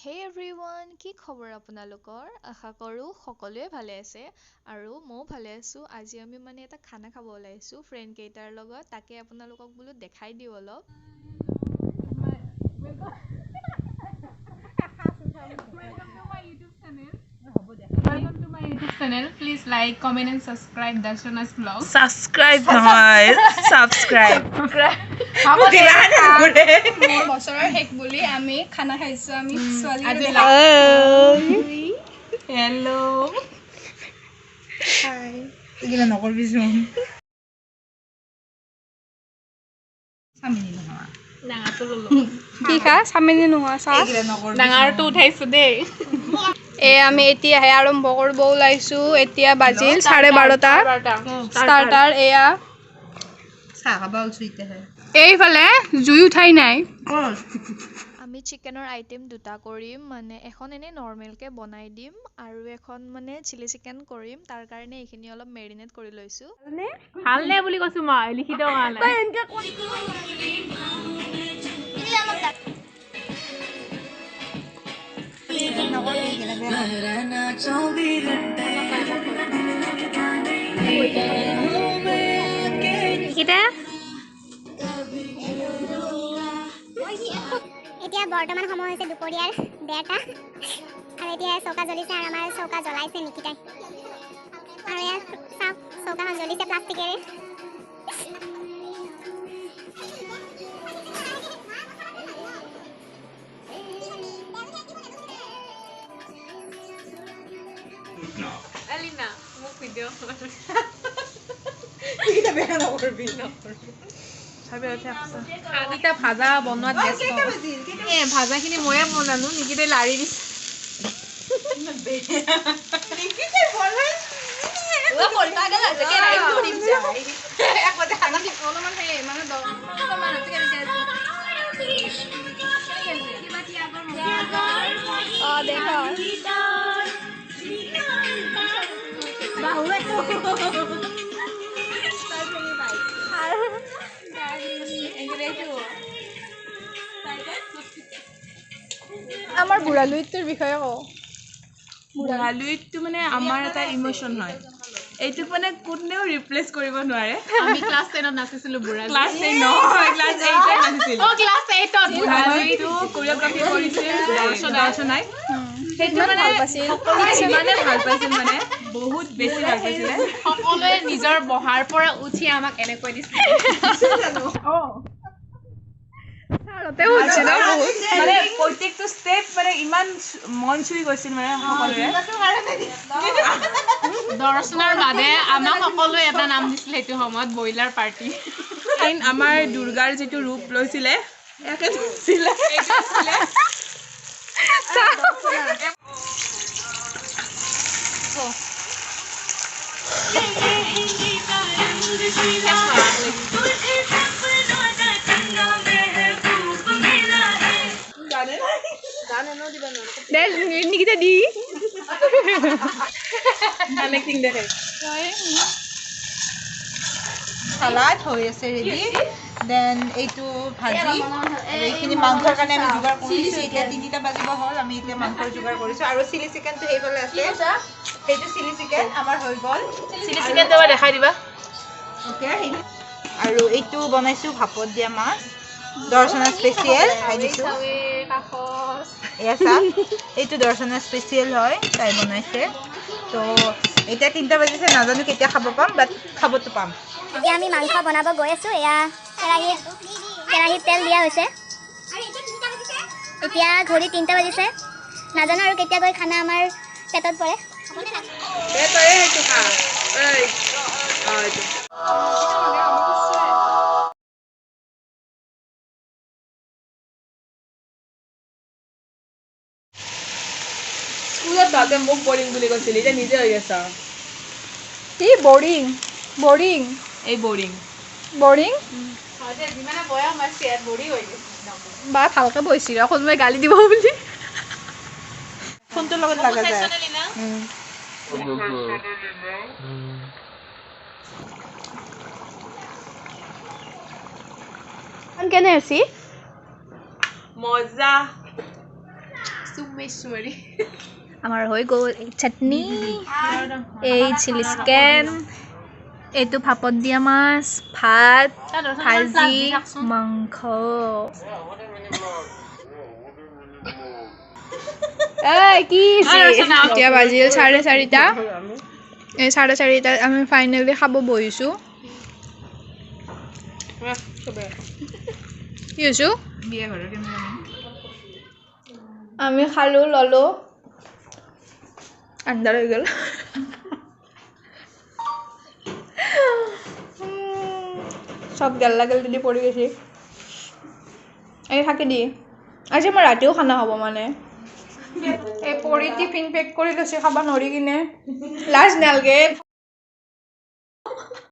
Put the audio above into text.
Hey everyone, কি খবৰ আপোনালোকৰ? আশা কৰোঁ সকলোৱে ভালে আছে আৰু ময়ো ভালে আছোঁ। আজি আমি এটা খানা খাব ওলাইছোঁ ফ্ৰেণ্ড কেইটাৰ লগত, তাকে আপোনালোকক বোলো দেখাই দিওঁ অলপ। Welcome to my YouTube channel. Please like, comment and subscribe Darshana's vlog. Subscribe নহয় subscribe মোৰ বছৰৰ শেষ বুলি আমি খানা খাইছো আমি ছোৱালী hello hi এগুলা নকৰবিচোন সামিনি নহয় ডাঙৰটো ললো কি খা সামিনি নোহোৱা চা এগুলা নকৰবি ডাঙৰটো উঠাইছো দেই আমি এতিয়াহে আৰম্ভ কৰিব ওলাইছো এতিয়া বাজিল 12:30 ষ্টাৰ্টাৰ এয়া চাহ খাবা উঠিতেহে এইফালে জুই উঠাই নাই আমি চিকেনৰ আইটেম দুটা কৰিম, এখন এনেই নৰ্মেলকৈ বনাই দিম আৰু এখন চিলি চিকেন কৰিম। তাৰ কাৰণে এইখিনি অলপ মেৰিনেট কৰি লৈছোঁ। ভালনে বুলি কৈছো মই লিখি দিও নাই এতিয়া বৰ্তমান সময় হৈছে দুপৰীয়াৰ 1:30 আৰু এতিয়া চৌকা জ্বলিছে আৰু আমাৰ চৌকা জ্বলাইছে নিকিতাই আৰু ইয়াত চাওক চৌকাখন জ্বলিছে প্লাষ্টিকেৰে এলিনা মোক ভিডিও কিটা বেয়া নকৰবি খানিটা ভাজা বনোৱাত ব্যস্ত ভাজাখিনি ময়ে বনালো নিকিতে লাৰি দিছে আমাৰ বুঢ়ালুইটোৰ বিষয়ে কওঁ বুঢ়ালুইটো আমাৰ এটা ইমোশন হয় এইটোক কোনেও ৰিপ্লেচ কৰিব নোৱাৰে আমি ক্লাছ 10 ত নাচিছিলো বুঢ়ালুই ক্লাছ 10 নহয় ক্লাছ 8 ত নাচিছিল ও ক্লাছ 8 ত বুঢ়ালুইটো কোৰিওগ্ৰাফি কৰিছিল দৰ্শনাই সেইটো ভাল পাইছিল ইমানে ভাল পাইছিল বহুত বেছি ভাল পাইছিল সকলোৱে নিজৰ বহাৰ পৰা উঠি আমাক এনেকৈ দিছিল প্ৰত্যেকটো ষ্টেপ ইমান মন চুই গৈছিল সকলোৰে দৰ্শনৰ বাদে আমাক সকলোৱে এটা নাম দিছিল সেইটো সময়ত বইলাৰ পাৰ্টি আমাৰ দুৰ্গাৰ যিটো ৰূপ লৈছিলে একে দিছিলে নিকিতা দি কানেক্টিং দেখে সালাড হৈ আছে ৰেডি দেন এইটো ভাজি আৰু এইখিনি মাংসৰ কাৰণে আমি যোগাৰ কৰিছোঁ এতিয়া 3টা বাজিব হ'ল আমি এতিয়া মাংসৰ যোগাৰ কৰিছোঁ আৰু চিলি চিকেনটো সেইফালে আছে সেইটো চিলি চিকেন আমাৰ হৈ গ'ল চিলি চিকেন দেৱা দেখাই দিবা ওকে আৰু এইটো বনাইছোঁ ভাপত দিয়া মাছ দৰ্শনা স্পেচিয়েল খাই দিছোঁ এয়া চাওক এইটো দৰ্শনা স্পেচিয়েল হয় তাই বনাইছে তো এতিয়া 3টা বাজিছে নাজানো কেতিয়া খাব পাম বাট খাবতো পাম এতিয়া আমি মাংস বনাব গৈ আছোঁ এয়া কেৰাহীত তেল দিয়া হৈছে এতিয়া ঘড়ী 3টা বাজিছে নাজানো আৰু কেতিয়া গৈ খানা আমাৰ পেটত পৰে স্কুলত তাতে মোক বৰিং বুলি কৈছিল এতিয়া নিজে হৈ গৈছা কি বৰিং বৰিং এই বৰিং বৰিং বা ভালকে বহিছিল কোনোবাই গালি দিব বুলি ফোনটোৰ লগত লাগা যায় কেনে আছি মজা আমাৰ হৈ গ'ল এই চাটনি, এই চিলি চিকেন, এইটো ভাপত দিয়া মাছ, ভাত, ভাজি, মাংস। এতিয়া বাজিল 4:30। এই 4:30 আমি ফাইনেলি খাব বহিছোঁ। কি হৈছোঁ? আমি খালো ললো, আন্ধাৰ হৈ গ'ল। চব গেল্লা গেল্লি দি পৰি গৈছে। এই থাকি দি আজি মই ৰাতিও খানা হ'ব মানে এই পৰি টিফিন পেক কৰি লৈছে খাব নৰি কিনে লাজ নালগে।